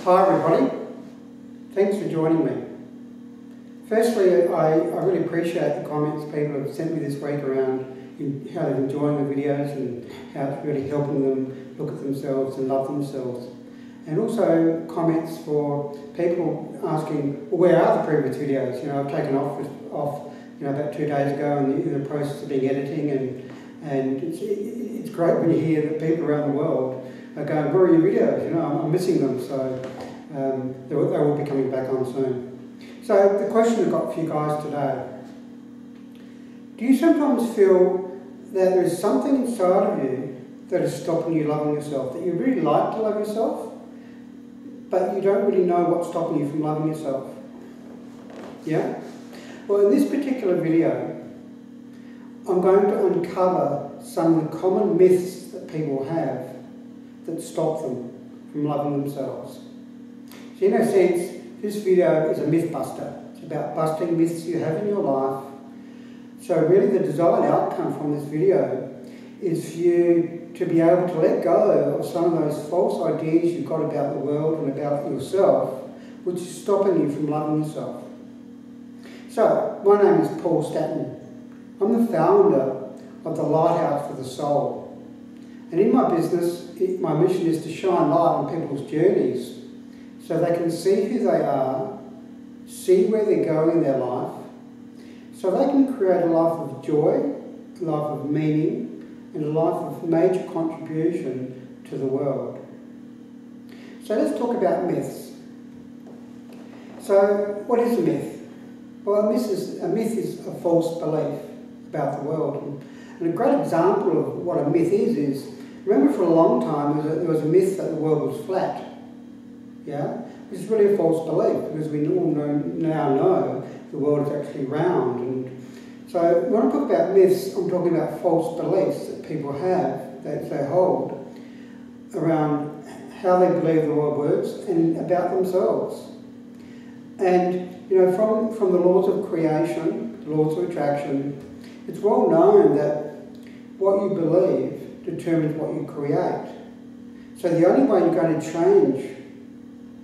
Hi everybody, thanks for joining me. Firstly, I really appreciate the comments people have sent me this week around how they're enjoying the videos and how it's really helping them look at themselves and love themselves. And also comments for people asking, well, where are the previous videos? I've taken off about 2 days ago and in the process of being editing, and it's great when you hear that people around the world are going, where are your videos? I'm missing them, so they will be coming back on soon. So the question I've got for you guys today, do you sometimes feel that there is something inside of you that is stopping you loving yourself, that you really like to love yourself, but you don't really know what's stopping you from loving yourself? Yeah? Well, in this particular video, I'm going to uncover some of the common myths that people have that stop them from loving themselves. So in a sense, this video is a myth buster. It's about busting myths you have in your life. So really the desired outcome from this video is for you to be able to let go of some of those false ideas you've got about the world and about yourself, which is stopping you from loving yourself. So, my name is Paul Statton. I'm the founder of the Lighthouse for the Soul. And in my business, my mission is to shine light on people's journeys so they can see who they are, see where they're going in their life, so they can create a life of joy, a life of meaning, and a life of major contribution to the world. So let's talk about myths. So what is a myth? Well, a myth is a false belief about the world. And a great example of what a myth is remember for a long time there was a myth that the world was flat. Yeah? Which is really a false belief, because we all now know the world is actually round. And so when I talk about myths, I'm talking about false beliefs that people have, that they hold, around how they believe the world works and about themselves. And from the laws of creation, the laws of attraction, it's well known that what you believe determines what you create. So the only way you're going to change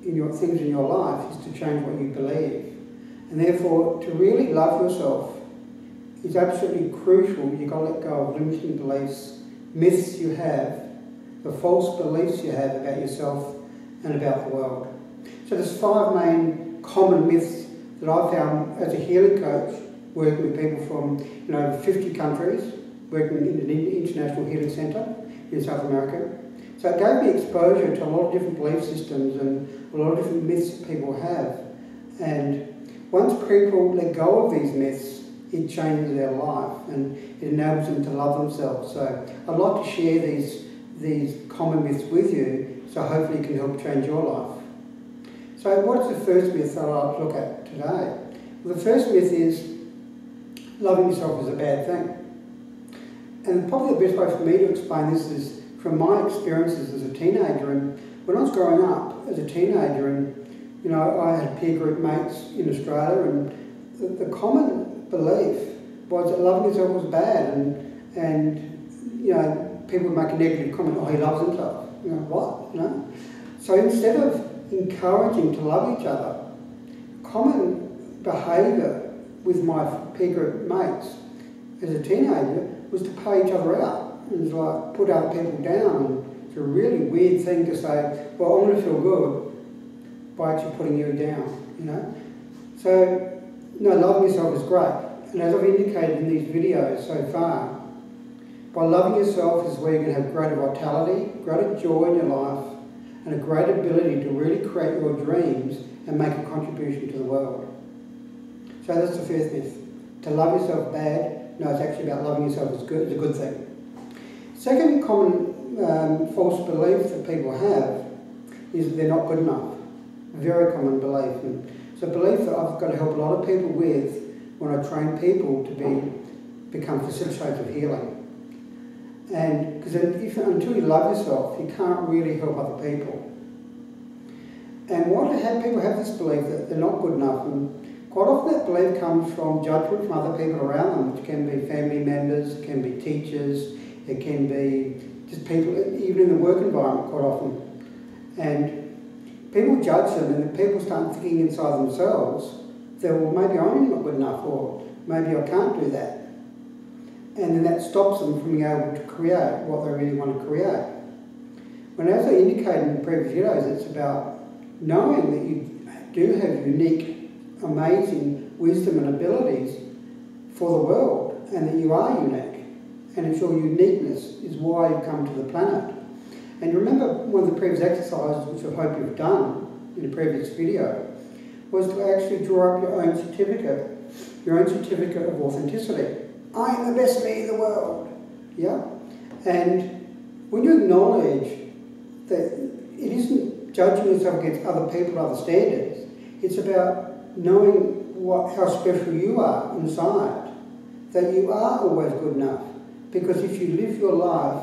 things in your life is to change what you believe. And therefore, to really love yourself is absolutely crucial. You've got to let go of limiting beliefs, myths you have, the false beliefs you have about yourself and about the world. So there's 5 main common myths that I've found as a healing coach, working with people from 50 countries, working in an international healing centre in South America. So it gave me exposure to a lot of different belief systems and a lot of different myths that people have. And once people let go of these myths, it changes their life and it enables them to love themselves. So I'd like to share these common myths with you, so hopefully it can help change your life. So what's the first myth that I'd like to look at today? Well, the first myth is loving yourself is a bad thing. And probably the best way for me to explain this is from my experiences as a teenager. And when I was growing up as a teenager, and I had peer group mates in Australia, and the common belief was that loving yourself was bad, and people would make a negative comment, oh, he loves himself. What? So instead of encouraging to love each other, common behaviour with my peer group mates as a teenager was to pay each other out. It was like put other people down. It's a really weird thing to say, well, I'm going to feel good by actually putting you down, So, loving yourself is great. And as I've indicated in these videos so far, by loving yourself is where you're going to have greater vitality, greater joy in your life, and a great ability to really create your dreams and make a contribution to the world. So that's the first myth. To love yourself bad, no, it's actually about loving yourself as good. It's a good thing. Second common false belief that people have is that they're not good enough. A very common belief. And it's a belief that I've got to help a lot of people with when I train people to become facilitators of healing. And because until you love yourself, you can't really help other people. And people have this belief that they're not good enough, and quite often that belief comes from judgment from other people around them, which can be family members, it can be teachers, it can be just people, even in the work environment quite often. And people judge them, and if people start thinking inside themselves that, well, maybe I'm not good enough, or maybe I can't do that. And then that stops them from being able to create what they really want to create. When, as I indicated in previous videos, it's about knowing that you do have unique, amazing wisdom and abilities for the world, and that you are unique, and it's your uniqueness is why you've come to the planet. And remember, one of the previous exercises, which I hope you've done in a previous video, was to actually draw up your own certificate of authenticity. I am the best me in the world. Yeah? And when you acknowledge that it isn't judging yourself against other people, other standards, it's about knowing how special you are inside, that you are always good enough. Because if you live your life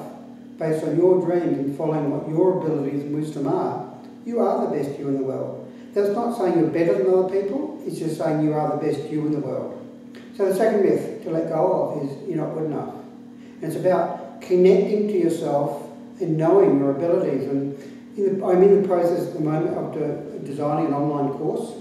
based on your dreams and following what your abilities and wisdom are, you are the best you in the world. That's not saying you're better than other people, it's just saying you are the best you in the world. So the second myth to let go of is you're not good enough. And it's about connecting to yourself and knowing your abilities. And I'm in the process at the moment of designing an online course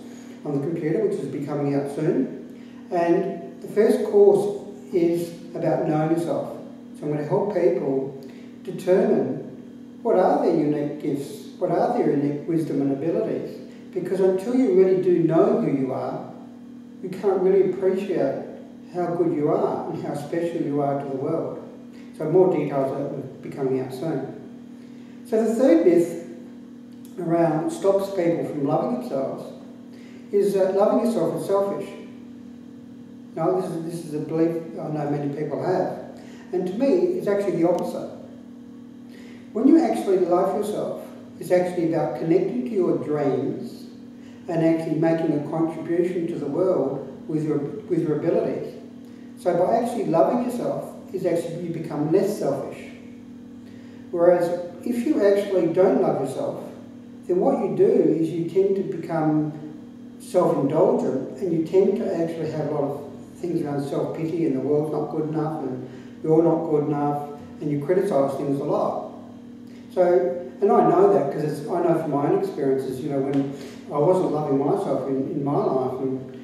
on the computer, which is becoming out soon. And the first course is about knowing yourself. So I'm going to help people determine what are their unique gifts, what are their unique wisdom and abilities. Because until you really do know who you are, you can't really appreciate how good you are and how special you are to the world. So more details will be coming out soon. So the third myth around stops people from loving themselves is that loving yourself is selfish. Now this is a belief I know many people have. And to me, it's actually the opposite. When you actually love yourself, it's actually about connecting to your dreams and actually making a contribution to the world with your abilities. So by actually loving yourself, is actually you become less selfish. Whereas if you actually don't love yourself, then what you do is you tend to become self-indulgent, and you tend to actually have a lot of things around self-pity, and the world's not good enough, and you're not good enough, and you criticise things a lot. So, and I know that because I know from my own experiences, you know, when I wasn't loving myself in my life, and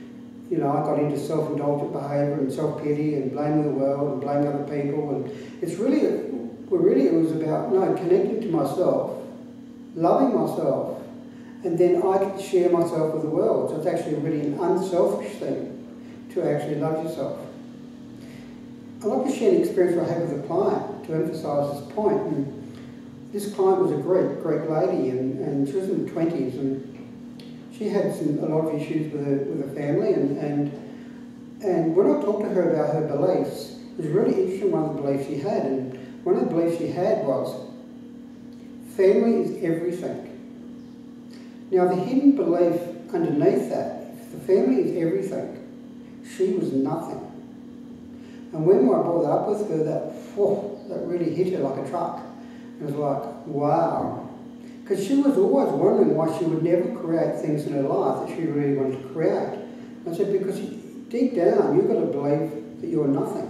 you know, I got into self-indulgent behaviour and self-pity and blaming the world and blaming other people, and it's really, it was about connecting to myself, loving myself, and then I can share myself with the world. So it's actually really an unselfish thing to actually love yourself. I'd like to share an experience I had with a client to emphasise this point. And this client was a Greek lady, and she was in her 20s, and she had a lot of issues with her family, and when I talked to her about her beliefs, it was really interesting one of the beliefs she had, and one of the beliefs she had was, family is everything. Now the hidden belief underneath that, if the family is everything, she was nothing. And when I brought that up with her, that really hit her like a truck. It was like, wow. Because she was always wondering why she would never create things in her life that she really wanted to create. I said, because deep down, you've got to believe that you're nothing.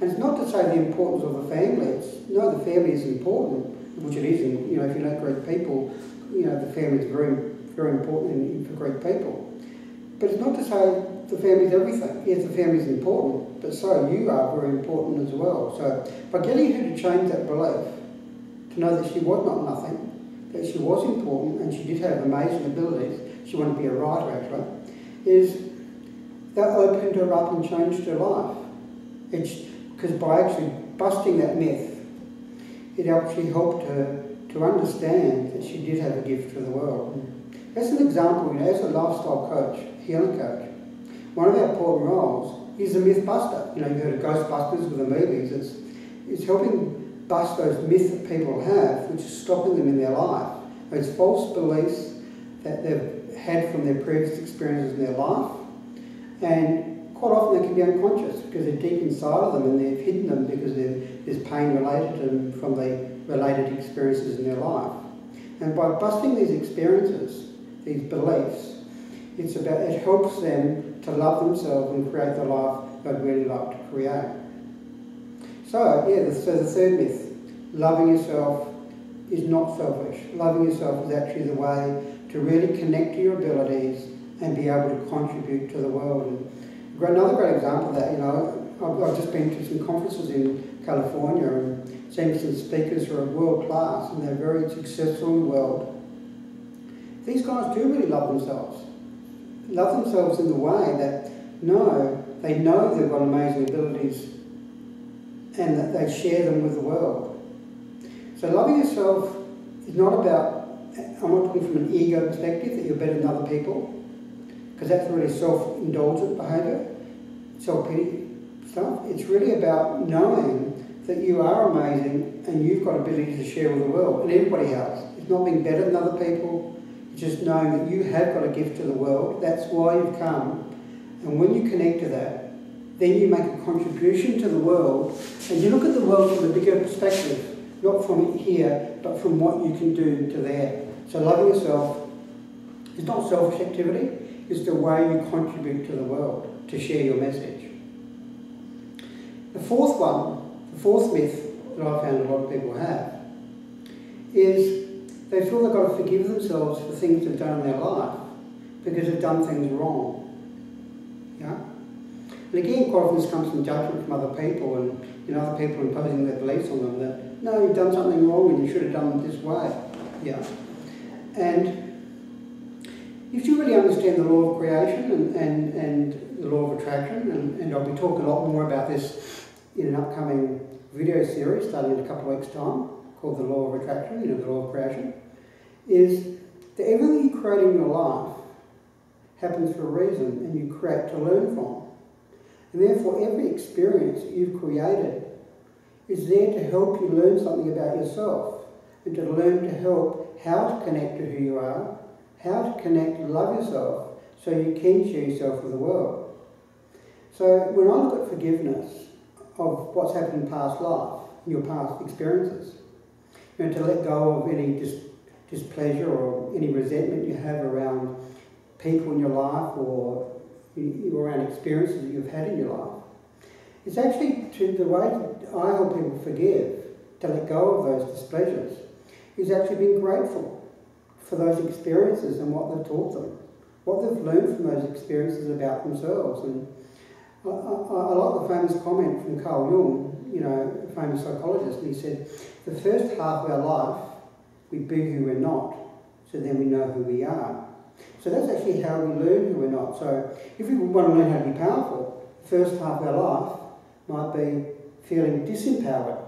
And it's not to say the importance of the family. No, the family is important, which it is. And, you know, if you know Greek people, you know, the family is very, very important for Greek people. But it's not to say the family is everything. Yes, the family is important, but so you are very important as well. So by getting her to change that belief, to know that she was not nothing, that she was important and she did have amazing abilities, she wanted to be a writer actually, is that opened her up and changed her life. Because by actually busting that myth, it actually helped her to understand that she did have a gift for the world. And as an example, you know, as a lifestyle coach, healing coach, one of our important roles is a myth buster. You know, you've heard of Ghostbusters with the movies. It's helping bust those myths that people have, which is stopping them in their life. Those false beliefs that they've had from their previous experiences in their life. And quite often they can be unconscious because they're deep inside of them and they've hidden them because there's pain related to them from the related experiences in their life. And by busting these experiences, these beliefs, it helps them to love themselves and create the life they'd really like to create. So, yeah, so the third myth, loving yourself is not selfish. Loving yourself is actually the way to really connect to your abilities and be able to contribute to the world. And another great example of that, I've just been to some conferences in California and seen some speakers who are world class and they're very successful in the world. These guys do really love themselves. Love themselves in the way that they know they've got amazing abilities and that they share them with the world. So loving yourself is not about, I'm not talking from an ego perspective that you're better than other people, because that's really self-indulgent behaviour, self-pity stuff. It's really about knowing that you are amazing and you've got ability to share with the world, and everybody has. It's not being better than other people, it's just knowing that you have got a gift to the world. That's why you've come. And when you connect to that, then you make a contribution to the world, and you look at the world from a bigger perspective, not from here, but from what you can do to there. So loving yourself is not selfish activity, it's the way you contribute to the world, to share your message. The fourth myth that I've found a lot of people have, is they feel they've got to forgive themselves for things they've done in their life because they've done things wrong. Yeah? And again, quite often this comes from judgment from other people and other people imposing their beliefs on them that, no, you've done something wrong and you should have done it this way. Yeah. And if you really understand the law of creation and the law of attraction, and I'll be talking a lot more about this in an upcoming video series starting in a couple of weeks' time called the law of attraction, the law of creation, is that everything you create in your life happens for a reason and you create to learn from. And therefore every experience that you've created is there to help you learn something about yourself and to learn to help how to connect to who you are, how to connect and love yourself so you can share yourself with the world. So when I look at forgiveness of what's happened in past life, in your past experiences, to let go of any displeasure or any resentment you have around people in your life or around experiences that you've had in your life. It's actually the way I help people forgive, to let go of those displeasures, is actually being grateful for those experiences and what they've taught them, what they've learned from those experiences about themselves. And I like the famous comment from Carl Jung, a famous psychologist, and he said, the first half of our life, we be who we're not, so then we know who we are. So that's actually how we learn who we're not. So if we want to learn how to be powerful, the first half of our life might be feeling disempowered.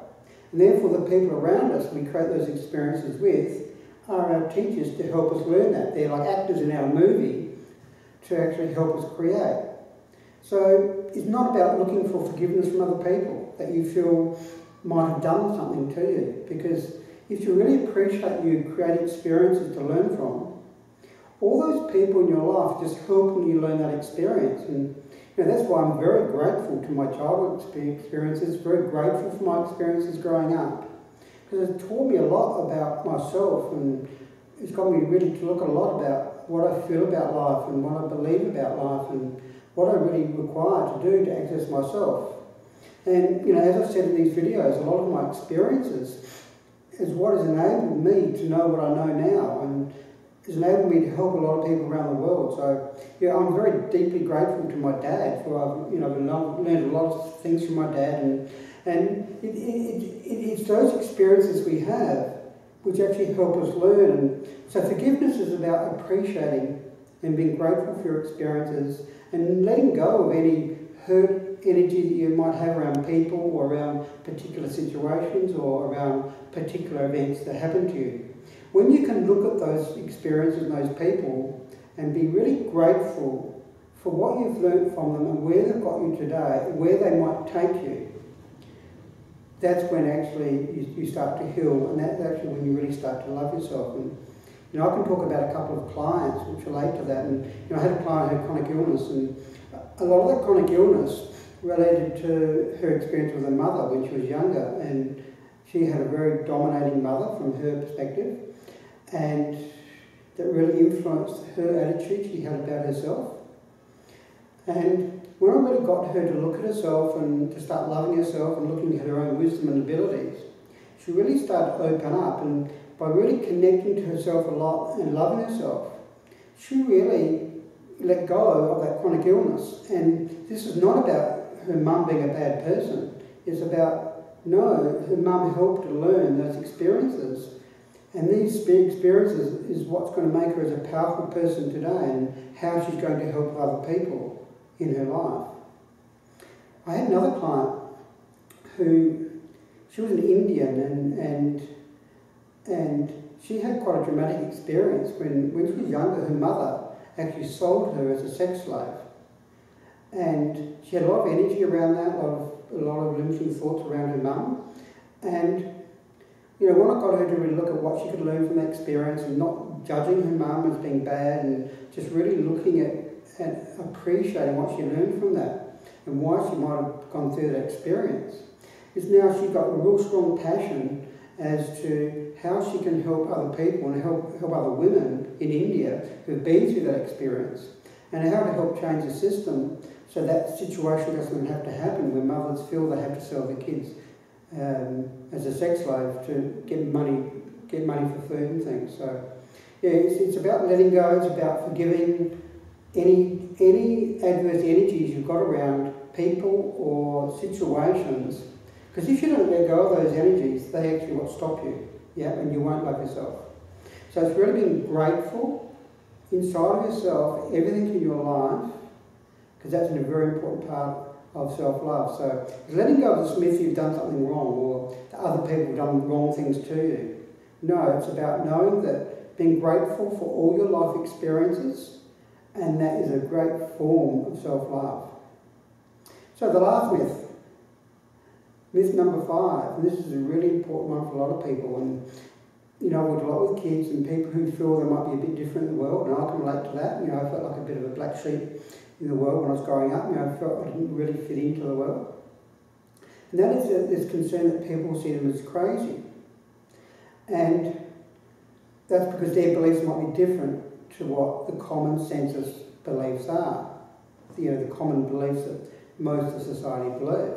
And therefore the people around us we create those experiences with are our teachers to help us learn that. They're like actors in our movie to actually help us create. So it's not about looking for forgiveness from other people that you feel might have done something to you. Because if you really appreciate you create experiences to learn from, all those people in your life just helping you learn that experience. And that's why I'm very grateful to my childhood experiences, very grateful for my experiences growing up. Because it's taught me a lot about myself, and it's got me really to look a lot about what I feel about life and what I believe about life and what I really require to do to access myself. And as I've said in these videos, a lot of my experiences is what has enabled me to know what I know now, and has enabled me to help a lot of people around the world. So I'm very deeply grateful to my dad for I've learned a lot of things from my dad, and it's those experiences we have which actually help us learn. And so forgiveness is about appreciating and being grateful for your experiences and letting go of any hurt energy that you might have around people or around particular situations or around particular events that happen to you. When you can look at those experiences and those people and be really grateful for what you've learned from them and where they've got you today, where they might take you, that's when actually you start to heal, and that's actually when you really start to love yourself. And I can talk about a couple of clients which relate to that. And I had a client who had chronic illness, and a lot of that chronic illness related to her experience with her mother when she was younger, and she had a very dominating mother from her perspective, and that really influenced her attitude she had about herself. And when I really got her to look at herself and to start loving herself and looking at her own wisdom and abilities, she really started to open up and by really connecting to herself a lot and loving herself, she really let go of that chronic illness. And this is not about her mum being a bad person. It's about, no, her mum helped her learn those experiences. And these experiences is what's going to make her as a powerful person today and how she's going to help other people in her life. I had another client who, she was an Indian and she had quite a dramatic experience. When she was younger, her mother actually sold her as a sex slave. And she had a lot of energy around that, a lot of limiting thoughts around her mum. And when I got her to really look at what she could learn from that experience and not judging her mum as being bad and just really looking at appreciating what she learned from that and why she might have gone through that experience, is now she's got a real strong passion as to how she can help other people and help other women in India who've been through that experience, and how to help change the system so that situation doesn't have to happen where mothers feel they have to sell their kids as a sex slave to get money for food and things. So yeah, it's about letting go. It's about forgiving any adverse energies you've got around people or situations. Because if you don't let go of those energies, they actually will stop you, and you won't love yourself. So it's really being grateful inside of yourself, everything in your life, because that's a very important part of self-love. So it's letting go of this myth you've done something wrong or that other people have done wrong things to you. No, it's about knowing that, being grateful for all your life experiences, and that is a great form of self-love. So the last myth. Myth number 5, and this is a really important one for a lot of people, and I work a lot with kids and people who feel they might be a bit different in the world, and I can relate to that. I felt like a bit of a black sheep in the world when I was growing up. I felt I didn't really fit into the world. And that is this concern that people see them as crazy. And that's because their beliefs might be different to what the common census beliefs are. The common beliefs that most of society believe.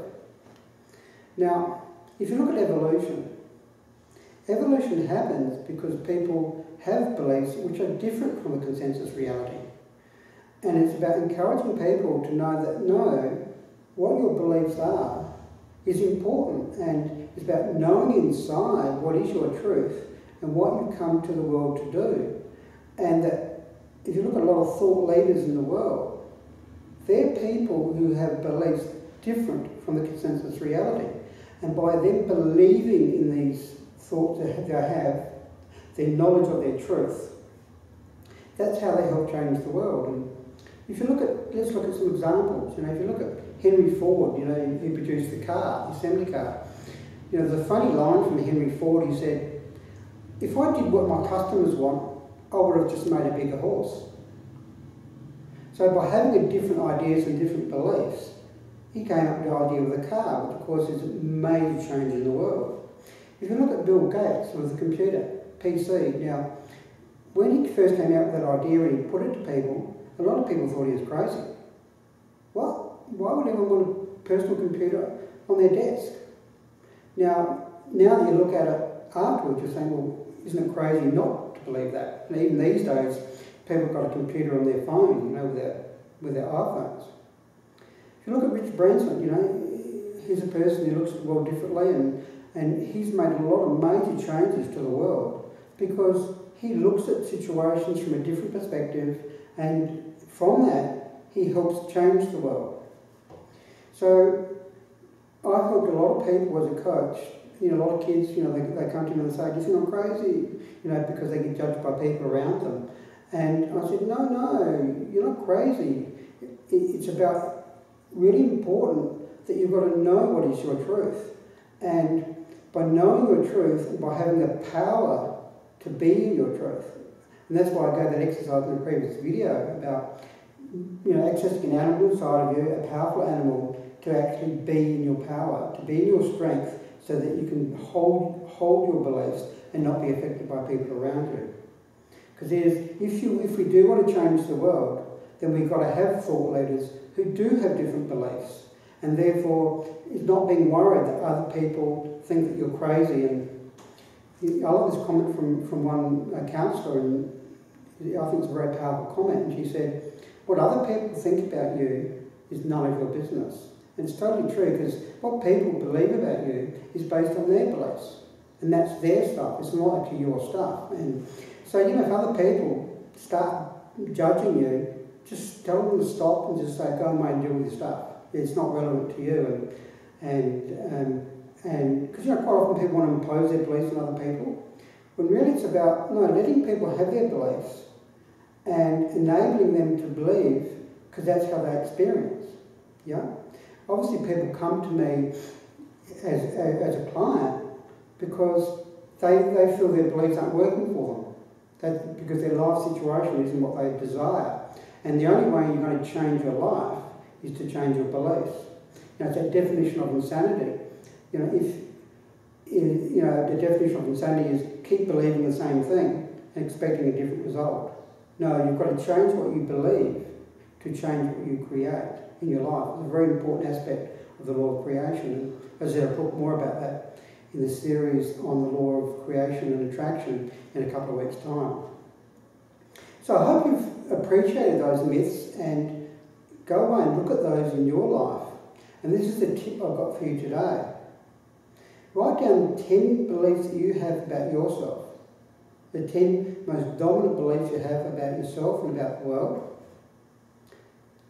Now, if you look at evolution happens because people have beliefs which are different from the consensus reality. And it's about encouraging people to know that, no, what your beliefs are is important, and it's about knowing inside what is your truth and what you come to the world to do. And that if you look at a lot of thought leaders in the world, they're people who have beliefs different from the consensus reality. And by them believing in these thoughts that they have, their knowledge of their truth, that's how they help change the world. And if you let's look at some examples. If you look at Henry Ford, he produced the car, the assembly car. There's a funny line from Henry Ford. He said, if I did what my customers want, I would have just made a bigger horse. So by having different ideas and different beliefs, he came up with the idea of the car, which of course is a major change in the world. If you look at Bill Gates with the computer, PC, now, when he first came out with that idea and he put it to people, a lot of people thought he was crazy. What? Why would anyone want a personal computer on their desk? Now that you look at it afterwards, you're saying, well, isn't it crazy not to believe that? And even these days, people have got a computer on their phone, with their iPhones. If you look at Rich Branson, he's a person who looks at the world differently, and he's made a lot of major changes to the world because he looks at situations from a different perspective, and from that, he helps change the world. So I helped a lot of people as a coach. A lot of kids, they come to me and say, do you think I'm crazy? Because they get judged by people around them. And I said, no, you're not crazy. It's about really important that you've got to know what is your truth. And by knowing your truth and by having the power to be in your truth, and that's why I gave that exercise in the previous video about accessing an animal inside of you, a powerful animal, to actually be in your power, to be in your strength, so that you can hold your beliefs and not be affected by people around you. Because if we do want to change the world, then we've got to have thought leaders who do have different beliefs, and therefore it's not being worried that other people think that you're crazy and I like this comment from one counsellor, and I think it's a very powerful comment, and she said, what other people think about you is none of your business. And it's totally true, because what people believe about you is based on their beliefs, and that's their stuff. It's not actually your stuff. And so, you know, if other people start judging you, just tell them to stop and just say, go away and deal with your stuff. It's not relevant to you. And because, you know, quite often people want to impose their beliefs on other people, when really it's about, no, letting people have their beliefs and enabling them to believe, because that's how they experience. Yeah? Obviously people come to me as a client because they feel their beliefs aren't working for them, because their life situation isn't what they desire. And the only way you're going to change your life is to change your beliefs. You know, it's that definition of insanity. You know, the definition of insanity is keep believing the same thing and expecting a different result. No, you've got to change what you believe to change what you create in your life. It's a very important aspect of the law of creation. And as I said, I'll talk more about that in the series on the law of creation and attraction in a couple of weeks' time. So I hope you've appreciated those myths and go away and look at those in your life. And this is the tip I've got for you today. Write down 10 beliefs that you have about yourself. The 10 most dominant beliefs you have about yourself and about the world.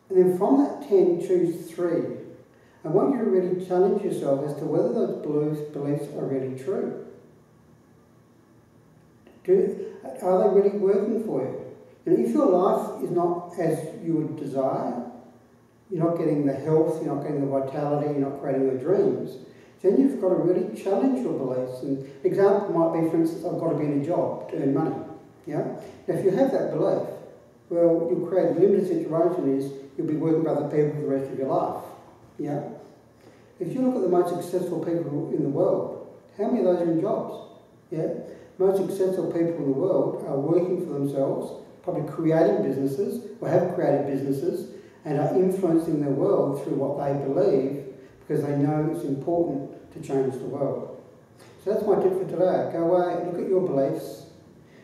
And then from that 10, choose 3. I want you to really challenge yourself as to whether those beliefs are really true. Are they really working for you? And if your life is not as you would desire, you're not getting the health, you're not getting the vitality, you're not creating your dreams, then you've got to really challenge your beliefs. And an example might be, for instance, I've got to be in a job to earn money. Yeah? Now, if you have that belief, well, you'll create a limited situation is you'll be working with other people for the rest of your life. Yeah? If you look at the most successful people in the world, how many of those are in jobs? Yeah? Most successful people in the world are working for themselves, probably creating businesses or have created businesses, and are influencing the world through what they believe because they know it's important to change the world. So that's my tip for today. Go away, look at your beliefs,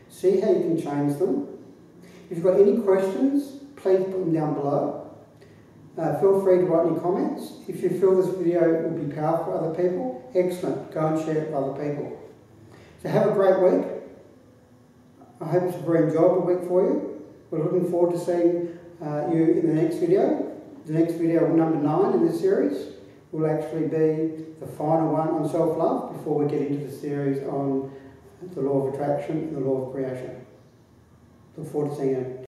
see how you can change them. If you've got any questions, please put them down below. Feel free to write any comments. If you feel this video will be powerful for other people, excellent, go and share it with other people. So have a great week. I hope it's a very enjoyable week for you. We're looking forward to seeing you in the next video. The next video, number 9 in this series, will actually be the final one on self-love before we get into the series on the law of attraction and the law of creation. Look forward to seeing you.